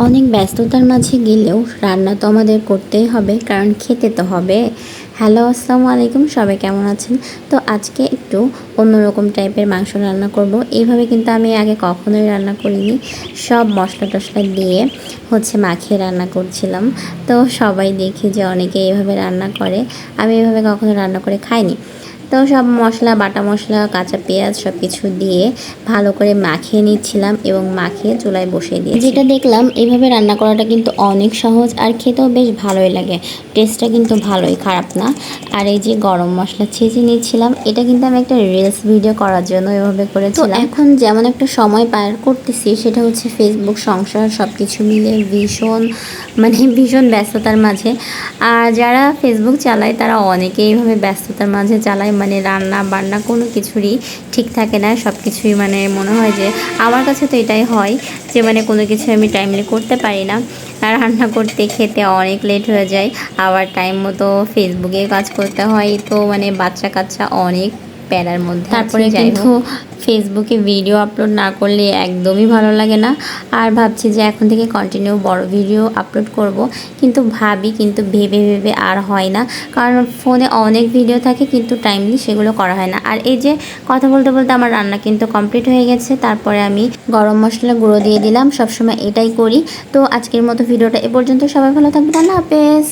অনেক ব্যস্ততার মাঝে গেলেও রান্না তো আমাদের করতেই হবে, কারণ খেতে তো হবে। হ্যালো, আসসালামু আলাইকুম, সবাই কেমন আছেন? তো আজকে একটু অন্যরকম টাইপের মাংস রান্না করব। এইভাবে কিন্তু আমি আগে কখনোই রান্না করিনি। সব মশলা টশলা দিয়ে মাখিয়ে রান্না করছিলাম। তো সবাই দেখি যে অনেকে এইভাবে রান্না করে, আমি এইভাবে কখনো রান্না করে খাইনি। তো সব মশলা, বাটা মশলা, কাঁচা পেঁয়াজ সব কিছু দিয়ে ভালো করে মাখিয়ে নিচ্ছিলাম এবং মাখিয়ে চুলায় বসিয়ে দিয়ে যেটা দেখলাম, এইভাবে রান্না করাটা কিন্তু অনেক সহজ আর খেতেও বেশ ভালোই লাগে। টেস্টটা কিন্তু ভালোই, খারাপ না। আর এই যে গরম মশলা ছেঁচে নিচ্ছিলাম, এটা কিন্তু আমি একটা রিলস ভিডিও করার জন্য এভাবে করেছিলাম। তো এখন যেমন একটা সময় পার করতেছি, সেটা হচ্ছে ফেসবুক, সংসার সব কিছু মিলে ভীষণ ব্যস্ততার মাঝে। আর যারা ফেসবুক চালায় তারা অনেকেই এইভাবে ব্যস্ততার মাঝে চালায়, রান্না বান্না কোনো কিছুরই ঠিক থাকে না। সব কিছুই মনে হয় যে, আমার কাছে তো এটাই হয় যে কোনো কিছু আমি টাইমলি করতে পারি না। আর রান্না করতে খেতে অনেক লেট হয়ে যায়, আবার টাইম মতো ফেসবুকে কাজ করতে হয়। তো বাচ্চা কাচ্চা অনেক প্যারার মধ্যে। তারপরে কিন্তু ফেসবুকে ভিডিও আপলোড না করলে একদমই ভালো লাগে না। আর ভাবছি যে এখন থেকে কন্টিনিউ বড় ভিডিও আপলোড করব, কিন্তু ভেবে ভেবে আর হয় না। কারণ ফোনে অনেক ভিডিও থাকে, কিন্তু টাইমলি সেগুলো করা হয় না। আর এই যে কথা বলতে বলতে আমার রান্না কিন্তু কমপ্লিট হয়ে গেছে। তারপরে আমি গরম মশলা গুঁড়ো দিয়ে দিলাম, সবসময় এটাই করি। তো আজকের মতো ভিডিওটা এ পর্যন্ত। সবাই ভালো থাকবেন, আল্লাহ হাফেজ।